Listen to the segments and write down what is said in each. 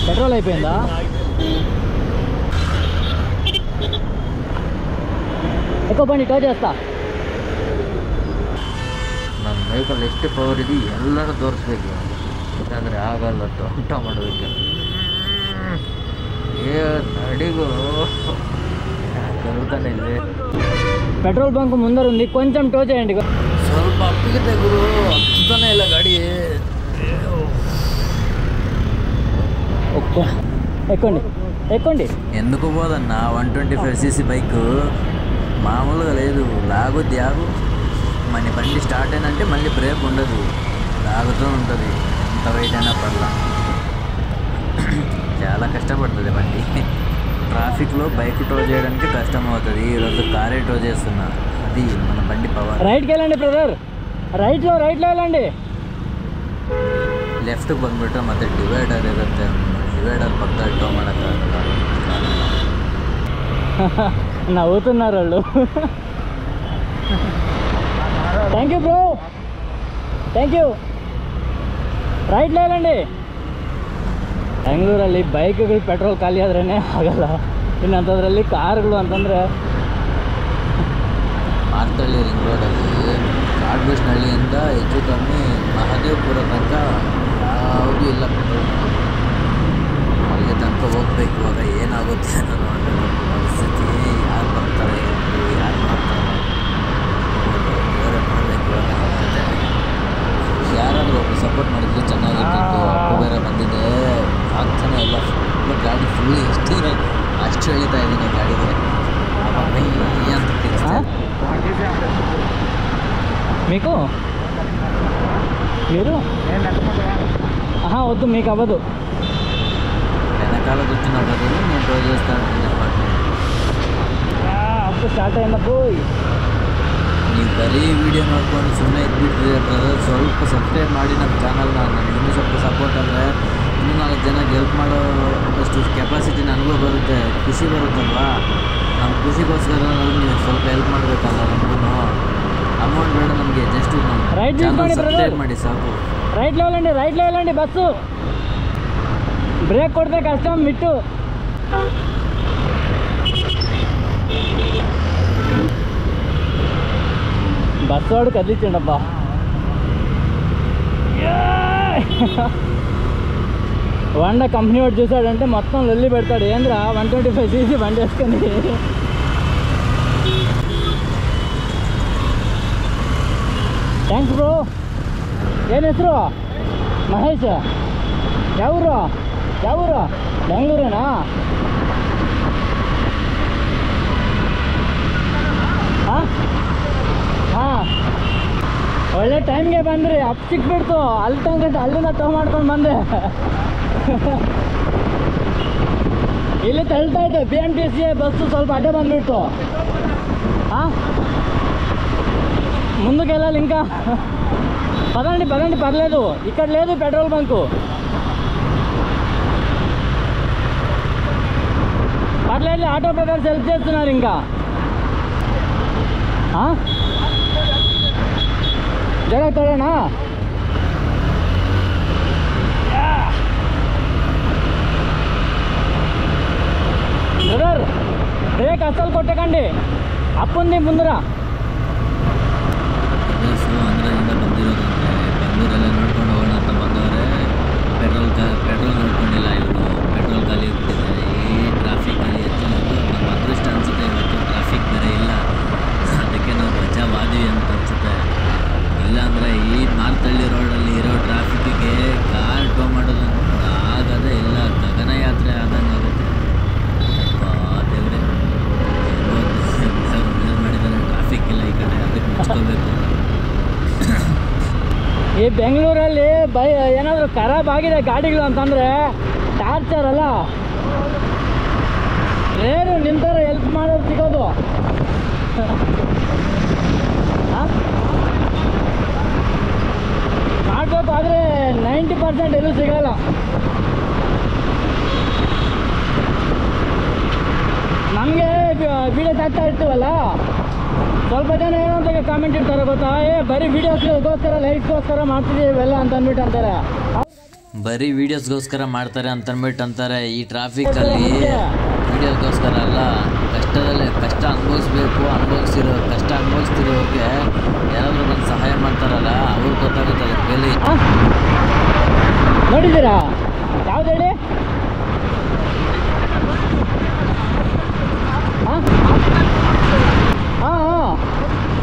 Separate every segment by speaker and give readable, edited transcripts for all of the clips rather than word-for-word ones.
Speaker 1: Petrol అయిపోయిందా? ఎక్కువ బండి టో చేస్తా.
Speaker 2: ನನ್ನ ವೆಹಿಕಲ್ ಎಷ್ಟು ಪವರ್ ಇದೆ ಎಲ್ಲರೂ ತೋರಿಸ್ಬೇಕು, ಯಾಕಂದರೆ ಆಗಲ್ಲ ಊಟ ಮಾಡಬೇಕು. నడిగు కలుగుతాను.
Speaker 1: పెట్రోల్ బంక్ ముందర ఉంది, కొంచెం టో చేయండి.
Speaker 2: ಸ್ವಲ್ಪ ಅಪ್ಪಿಗೆ ಗುರು, ಹತ್ತುತ್ತಾನೆ ಇಲ್ಲ ಗಾಡಿ.
Speaker 1: ఎక్కండి ఎక్కండి.
Speaker 2: ఎందుకు పోదన్న 125cc బైక్ మామూలుగా లేదు, లాగుద్ది. మన బండి స్టార్ట్ అయిందంటే మళ్ళీ బ్రేక్ ఉండదు, లాగుతూ ఉంటుంది. ఎంత వెయిట్ అయినా పర్లా, చాలా కష్టపడుతుంది బండి. ట్రాఫిక్లో బైక్ టో చేయడానికి కష్టం అవుతుంది. ఈరోజు కారే టో చేస్తున్నా, అది మన బండి పవర్.
Speaker 1: రైట్కి వెళ్ళండి బ్రదర్, రైట్లో వెళ్ళండి.
Speaker 2: ಲೆಫ್ಟಿಗೆ ಬಂದುಬಿಟ್ರೆ ಮತ್ತೆ ಡಿವೈಡರ್ ಇರುತ್ತೆ, ಡಿವೈಡರ್ ಪಕ್ಕ ಟೋ ಮಾಡೋಕ್ಕಾಗಲ್ಲ.
Speaker 1: నవ్వుతున్నారు వాళ్ళు. Thank you bro, thank you. ರೈಟ್లో వెళ్ళండి. ಬೆಂಗಳೂರಲ್ಲಿ ಬೈಕ್ಗಳು ಪೆಟ್ರೋಲ್ ಖಾಲಿ ಆದ್ರೇ ಆಗಲ್ಲ, ಇನ್ನಂಥದ್ರಲ್ಲಿ ಕಾರುಗಳು ಅಂತಂದರೆ.
Speaker 2: ಮಾರ್ತಳ್ಳಿ ರಿಂಗ್ ರೋಡಲ್ಲಿ ಕಾಡ್ಬಸ್ನಹಳ್ಳಿಯಿಂದ ಹೆಚ್ಚು ಕಮ್ಮಿ ಮಹದೇವಪುರ ತನಕ ಯಾವುದೂ ಇಲ್ಲ ಪೆಟ್ರೋಲ್. ಅಲ್ಲಿಗೆ ತನಕ ಹೋಗ್ಬೇಕು. ಇವಾಗ ಏನಾಗುತ್ತೆ ಅಂತ ನೋಡಬೇಕು ಪರಿಸ್ಥಿತಿ. ಯಾರು ಬರ್ತಾರೆ, ಯಾರು ಮಾಡ್ತಾರೆ, ಬೇರೆ ಮಾಡಬೇಕು. ಇವಾಗ ಆಗ್ತದೆ. ಯಾರಾದರೂ ಒಬ್ಬರು ಸಪೋರ್ಟ್ ಮಾಡಿದ್ರೆ ಚೆನ್ನಾಗಿರ್ತಿತ್ತು. ಅಪ್ಪು ಬೇರೆ ಬಂದಿದೆ, ಆಗ್ತಾನೆ ಇಲ್ಲ. ಫುಲ್ ಗಾಡಿ ಫುಲ್ ಎಷ್ಟಿದೆ ಅಷ್ಟು ಎಳಿತಾ ಇದ್ದೀನಿ ಗಾಡಿಗೆ. ಅಂತ
Speaker 1: మీకు మీరు వద్దు, మీకు అవ్వదు.
Speaker 2: వెనకాల కూర్చున్న బదులు నేను డ్రైవ్ చేస్తాను.
Speaker 1: అప్పుడు స్టార్ట్ అయిందా పోయి.
Speaker 2: ನೀವು ಬರೀ ವಿಡಿಯೋ ನೋಡ್ಕೊಂಡು ಸುಮ್ಮನೆ ಇದ್ಬಿಟ್ರಿ ಬ್ರದರ್. ಸ್ವಲ್ಪ ಸಬ್ಸ್ಕ್ರೈಬ್ ಮಾಡಿ ನಮ್ಮ ಚಾನಲ್ನ. ನನಗೆ ಇನ್ನೂ ಸ್ವಲ್ಪ ಸಪೋರ್ಟ್ ಅಂದರೆ ಇನ್ನೂ 4 ಜನಕ್ಕೆ ಹೆಲ್ಪ್ ಮಾಡೋ ಅಷ್ಟು ಕೆಪಾಸಿಟಿ ನನಗೂ ಬರುತ್ತೆ, ಖುಷಿ ಬರುತ್ತಲ್ವಾ. ನಮ್ಮ ಖುಷಿಗೋಸ್ಕರ ನೀವು ಸ್ವಲ್ಪ ಹೆಲ್ಪ್ ಮಾಡಬೇಕಲ್ಲ. ನಮಗೂ ಅಮೌಂಟ್ ಬೇಡ ನಮಗೆ, ಜಸ್ಟ್ ನಮ್ಮ ಸಬ್ಸ್ಕ್ರೈಬ್ ಮಾಡಿ ಸಾಕು.
Speaker 1: రైట్లో వెళ్ళండి బస్సు. బ్రేక్ కొడితే కష్టం మిట్టు. బస్సు వాడు కదిలించండబ్బా. హోండా కంపెనీ వాడు చూసాడంటే మొత్తం లొల్లి పెడతాడు. ఏంద్రా 125cc బండి వేసుకొని. Thanks bro. ಏನು ಹೆಸರು? ಮಹೇಶ್. ಯಾವೂರು? ಬೆಂಗಳೂರೇನಾ? ಹಾಂ, ಒಳ್ಳೆ ಟೈಮ್ಗೆ ಬಂದ್ರಿ. ಅಪ್ ಸಿಕ್ಬಿಡ್ತು, ಅಲ್ಲಿ ತನಕ ಅಲ್ಲಿಂದ ಟೋ ಮಾಡ್ಕೊಂಡು ಬಂದೆ. ಇಲ್ಲಿ ತಳ್ತಾ ಇತ್ತು BMTC ಬಸ್ಸು, ಸ್ವಲ್ಪ ಅಡ್ಡ ಬಂದ್ಬಿಡ್ತು. ಹಾಂ, ముందుకు వెళ్ళాలి. ఇంకా పదండి పర్లేదు. ఇక్కడ లేదు పెట్రోల్ బంకు. పర్లేదు, ఆటో బ్రదర్స్ హెల్ప్ చేస్తున్నారు. ఇంకా జరుగుతాడేనా? బ్రదర్ బ్రేక్ అస్సలు కొట్టకండి, అప్పుంది ముందర.
Speaker 2: ಆಂಧ್ರದಿಂದ ಬಂದಿರೋದಂತೆ ಬೆಂಗಳೂರಲ್ಲೇ ನೋಡ್ಕೊಂಡು ಹೋಗೋಣ ಅಂತ ಬಂದವರೆ. ಪೆಟ್ರೋಲ್ ನೋಡ್ಕೊಂಡಿಲ್ಲ ಇವರು, ಪೆಟ್ರೋಲ್ ಖಾಲಿ ಹೋಗ್ತಿದೆ. ಈ ಟ್ರಾಫಿಕಲ್ಲಿ ಎತ್ತಿರೋದು ನಮ್ಮ ಅದೃಷ್ಟ ಅನಿಸುತ್ತೆ. ಇವತ್ತು ಟ್ರಾಫಿಕ್ ಬೇರೆ ಇಲ್ಲ, ಅದಕ್ಕೆ ನಾವು ಬಚಾವಾದ್ವಿ ಅಂತ ಅನಿಸುತ್ತೆ. ಇಲ್ಲಾಂದರೆ ಈ ಮಾರ್ತಳ್ಳಿ ರೋಡಲ್ಲಿ ಇರೋ ಟ್ರಾಫಿಕ್ಕಿಗೆ ಕಾರ್ ಟೋ ಮಾಡೋದು ಆಗೋದೇ ಇಲ್ಲ. ಗಗನಯಾತ್ರೆ ಆದಂಗೆ ಆಗುತ್ತೆ. ದೇವರೇ ಮಾಡಿದ್ದಾರೆ, ಟ್ರಾಫಿಕ್ ಇಲ್ಲ ಈ ಕಡೆ, ಅದಕ್ಕೆ ಮುಚ್ಕೋಬೇಕು.
Speaker 1: ಈ ಬೆಂಗಳೂರಲ್ಲಿ ಏನಾದರೂ ಖರಾಬ್ ಆಗಿದೆ ಗಾಡಿಗಳು ಅಂತಂದರೆ ಟಾರ್ಚರ್ ಅಲ್ಲ. ರೇರು ನಿಂತರ ಹೆಲ್ಪ್ ಮಾಡೋದು ಸಿಗೋದು. ಮಾಡಬೇಕು, ಆದರೆ 90% ಎಲ್ಲೂ ಸಿಗಲ್ಲ. ನಮಗೆ ವಿಡಿಯೋ ತಾಗ್ತಾ ಇರ್ತೀವಲ್ಲ, ಸ್ವಲ್ಪ ಜನ ಏನು ಅಂತ ಕಾಮೆಂಟ್ ಇರ್ತಾರೆ ಗೊತ್ತಾ, ಬರೀ ವೀಡಿಯೋಸ್ಗೋಸ್ಕರ ಲೈಕ್ಗೋಸ್ಕರ ಮಾಡ್ತಿದ್ದೀವಿ ಇವೆಲ್ಲ ಅಂತ ಅಂದ್ಬಿಟ್ಟು ಅಂತಾರೆ.
Speaker 2: ಬರೀ ವೀಡಿಯೋಸ್ಗೋಸ್ಕರ ಮಾಡ್ತಾರೆ ಅಂತ ಅಂದ್ಬಿಟ್ಟು ಅಂತಾರೆ. ಈ ಟ್ರಾಫಿಕಲ್ಲಿ ವೀಡಿಯೋಸ್ಗೋಸ್ಕರ ಅಲ್ಲ, ಕಷ್ಟ ಅನುಭವಿಸ್ಬೇಕು. ಕಷ್ಟ ಅನುಭವಿಸ್ತಿರೋರಿಗೆ ಯಾರಾದರೂ ಬಂದು ಸಹಾಯ ಮಾಡ್ತಾರಲ್ಲ, ಅವ್ರಿಗೆ ಗೊತ್ತಾಗುತ್ತೆ ಅದ್ರ ಬೆಲೆ.
Speaker 1: ನೋಡಿದ್ದೀರಾ ಯಾವ್ದು ಹೇಳಿ? ಹಾಂ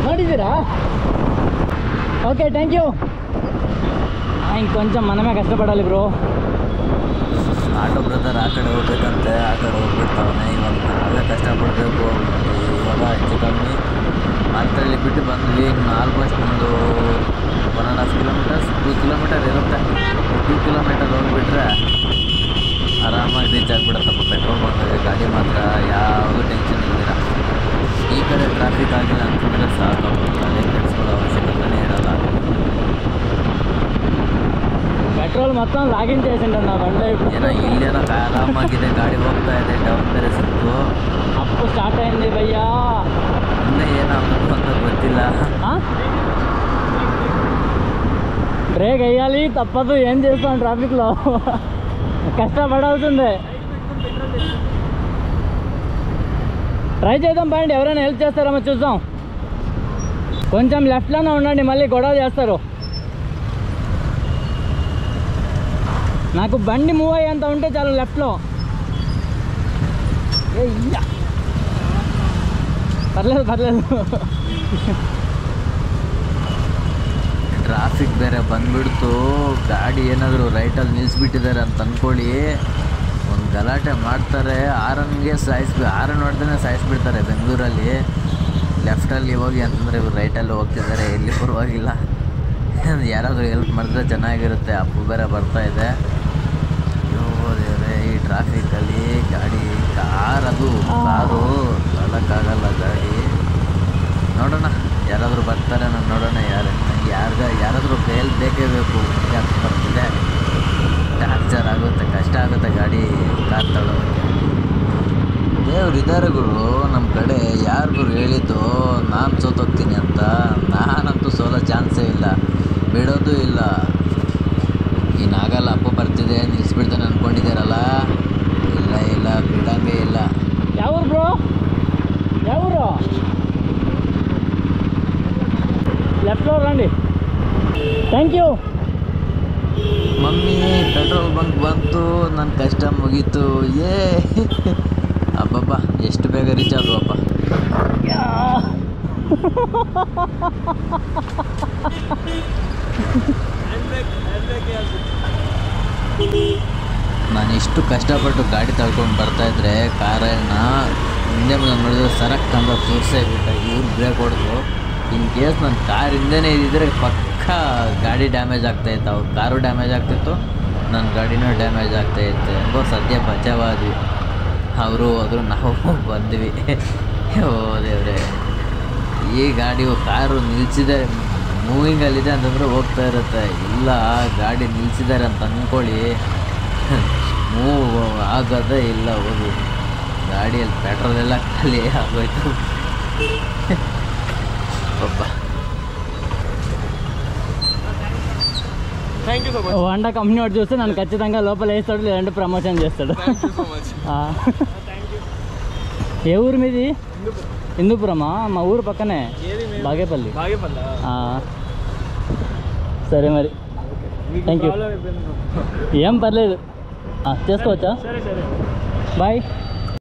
Speaker 1: ನೋಡಿದ್ದೀರಾ? Okay, thank you. ಹಿಂಗೆ ಕೊಂಚ ಮನಮೇ ಕಷ್ಟಪಡಲಿ ಬ್ರೋ.
Speaker 2: ಆಟೋ ಬ್ರದರ್ ಆ ಕಡೆ ಹೋಗ್ಬೇಕಂತೆ, ಆ ಕಡೆ ಹೋಗ್ಬಿಡ್ತಾವನೆ. ಇವಾಗ ನಾವೇ ಕಷ್ಟಪಡಬೇಕು. ಇವಾಗ ಹೆಚ್ಚು ಕಮ್ಮಿ ಮಾತ್ರಲ್ಲಿ ಬಿಟ್ಟು ಬಂದ್ವಿ. ಇನ್ನು ಆಲ್ಮೋಸ್ಟ್ ಒಂದು 1.5 ಕಿಲೋಮೀಟರ್ಸ್ 2 ಕಿಲೋಮೀಟರ್ ಇರುತ್ತೆ. 2 ಕಿಲೋಮೀಟರ್ ಹೋಗ್ಬಿಟ್ರೆ ಆರಾಮಾಗಿ ರೀಚ್ ಆಗಿಬಿಡುತ್ತಪ್ಪ. ಪೆಟ್ರೋಲ್ ಬಂದಾಗ ಗಾಡಿ ಮಾತ್ರ ಯಾವುದೂ ಟೆನ್ಷನ್ ಇಲ್ದಿರ. ಈ ಕಡೆ ಟ್ರಾಫಿಕ್ ಆಗಿಲ್ಲ ಅಂತಂದರೆ ಸಾಕು, ಅದೇ ಕೆಡಿಸ್ಕೊಳ್ಳೋ ಅವಶ್ಯಕತೆನೇ ಇರಲ್ಲ.
Speaker 1: ಪೆಟ್ರೋಲ್ ಮತ್ತೊಂದು ಲಾಗಿನ್ ಸ್ಟೇಷನ್
Speaker 2: ಏನೋ ಇಲ್ಲೇನೋ ಆರಾಮಾಗಿದೆ, ಗಾಡಿ ಹೋಗ್ತಾ ಇದೆ. ಡೌನ್ ಬೇರೆ ಸಿಕ್ತು,
Speaker 1: ಅಪ್ಪು ಸ್ಟಾರ್ಟ್ ಅయింది ಭಯ್ಯಾ.
Speaker 2: ಇನ್ನೇ ಏನಾಗಬೇಕು ಅಂತ ಗೊತ್ತಿಲ್ಲ.
Speaker 1: బ్రేక్ వేయాలి తప్పదు, ఏం చేస్తాం ట్రాఫిక్లో కష్టపడాల్సిందే. ట్రై చేద్దాం, పండి ఎవరైనా హెల్ప్ చేస్తారేమో చూద్దాం. కొంచెం లెఫ్ట్లోనే ఉండండి, మళ్ళీ గొడవ చేస్తారు. నాకు బండి మూవ్ అయ్యేంత ఉంటే చాలు లెఫ్ట్లో. పర్లేదు.
Speaker 2: ಟ್ರಾಫಿಕ್ ಬೇರೆ ಬಂದ್ಬಿಡ್ತು. ಗಾಡಿ ಏನಾದರೂ ರೈಟಲ್ಲಿ ನಿಲ್ಲಿಸ್ಬಿಟ್ಟಿದ್ದಾರೆ ಅಂತ ಅಂದ್ಕೊಳ್ಳಿ, ಒಂದು ಗಲಾಟೆ ಮಾಡ್ತಾರೆ. ಆರನ್ ಹೊಡೆದೇ ಸಾಯಿಸ್ಬಿಡ್ತಾರೆ ಬೆಂಗಳೂರಲ್ಲಿ. ಲೆಫ್ಟಲ್ಲಿ ಹೋಗಿ ಅಂತಂದರೆ ಇವರು ರೈಟಲ್ಲಿ ಹೋಗ್ತಿದ್ದಾರೆ, ಎಲ್ಲಿ ಪರವಾಗಿಲ್ಲ. ಯಾರಾದರೂ ಹೆಲ್ಪ್ ಮಾಡಿದ್ರೆ ಚೆನ್ನಾಗಿರುತ್ತೆ. ಅಪ್ಪು ಬೇರೆ ಬರ್ತಾಯಿದೆ. ದೇವರೇ, ಈ ಟ್ರಾಫಿಕಲ್ಲಿ ಕಾರು ಹೇಳೋಕ್ಕಾಗಲ್ಲ. ಗಾಡಿ ನೋಡೋಣ, ಯಾರಾದರೂ ಬರ್ತಾರೆ. ನಾನು ನೋಡೋಣ ಯಾರಾದರೂ ಕೈಯಲ್ಲಿ ಬೇಕೇ ಬೇಕು ಅಂತ ಬರ್ತಿದೆ. ಟಾರ್ಚರ್ ಆಗುತ್ತೆ, ಕಷ್ಟ ಆಗುತ್ತೆ ಗಾಡಿ ಕಾರ್ ತಗೊಳ್ಳೋದಕ್ಕೆ. ದೇವ್ರು ಇದ್ದಾರೆ ಗುರು ನಮ್ಮ ಕಡೆ. ಯಾರಿಗೂ ಹೇಳಿದ್ದು ನಾನು ಸೋತೋಗ್ತೀನಿ ಅಂತ? ನಾನಂತೂ ಸೋಲೋ ಚಾನ್ಸೇ ಇಲ್ಲ, ಬಿಡೋದು ಇಲ್ಲ. ಇನ್ನಾಗಲ್ಲ, ಅಪ್ಪ ಬರ್ತಿದೆ ನಿಲ್ಲಿಸ್ಬಿಡ್ತಾನೆ ಅಂದ್ಕೊಂಡಿದ್ದೀರಲ್ಲ, ಇಲ್ಲ ಬಿಡಂಗೇ ಇಲ್ಲ.
Speaker 1: ಯಾವೂರು ಬ್ರೋ? ಯಾವೂರು? ಲೆಫ್ಟ್లో రండి. Thank you.
Speaker 2: Mummy petrol bunk ಬಂತು, ನನ್ನ ಕಷ್ಟ ಮುಗೀತು. ಅಬ್ಬಬ್ಬ, ಎಷ್ಟು ಬೇಗ ರೀಚ್ ಆದ್ವು ಅಪ್ಪ. ನಾನು ಇಷ್ಟು ಕಷ್ಟಪಟ್ಟು ಗಾಡಿ ತಳ್ಕೊಂಡು ಬರ್ತಾಯಿದ್ರೆ ಕಾರನ್ನ ಹಿಂದೆ ಮುಂದೆ ನೋಡಿದ್ರೆ ಸರಕ್ ಅಂತ ತೋರಿಸೇ ಬಿಟ್ಟ. ಇವ್ರು ಬ್ರೇಕ್ ಹೊಡೆದು, ಇನ್ ಕೇಸ್ ನನ್ನ ಕಾರ್ ಹಿಂದೆನೇ ಇದ್ದಿದ್ರೆ ಪಕ್ಕ ಗಾಡಿ ಡ್ಯಾಮೇಜ್ ಆಗ್ತಾಯಿತ್ತು. ಅವ್ರ ಕಾರು ಡ್ಯಾಮೇಜ್ ಆಗ್ತಿತ್ತು, ನನ್ನ ಗಾಡಿನೂ ಡ್ಯಾಮೇಜ್ ಆಗ್ತಾಯಿತ್ತು. ಹೆಂಗೋ ಸದ್ಯ ಬಚಾವಾದ್ವಿ. ಅವರು ಹೋದ್ರು, ನಾವು ಬಂದ್ವಿ. ಓ ದೇವ್ರೆ, ಈ ಕಾರು ನಿಲ್ಲಿಸಿದೆ, ಮೂವಿಂಗಲ್ಲಿದೆ ಅಂತಂದರೆ ಹೋಗ್ತಾ ಇರುತ್ತೆ. ಇಲ್ಲ, ಗಾಡಿ ನಿಲ್ಲಿಸಿದ್ದಾರೆ ಅಂತ ಅಂದ್ಕೊಳ್ಳಿ, ಮೂವ್ ಆಗೋದೇ ಇಲ್ಲ. ಹೋಗಿ ಗಾಡಿಯಲ್ಲಿ ಪೆಟ್ರೋಲ್ ಎಲ್ಲ ಖಾಲಿ ಆಗೋಯ್ತು.
Speaker 1: హోండా కంపెనీ వాడు చూస్తే నన్ను ఖచ్చితంగా లోపల వేస్తాడు, లేదంటే ప్రమోషన్ చేస్తాడు. ఏ ఊరు మీది? హిందూపురమా? మా ఊరు పక్కనే, బాగేపల్లి. సరే మరి, థ్యాంక్ యూ. ఏం పర్లేదు, చేసుకోవచ్చా? బాయ్.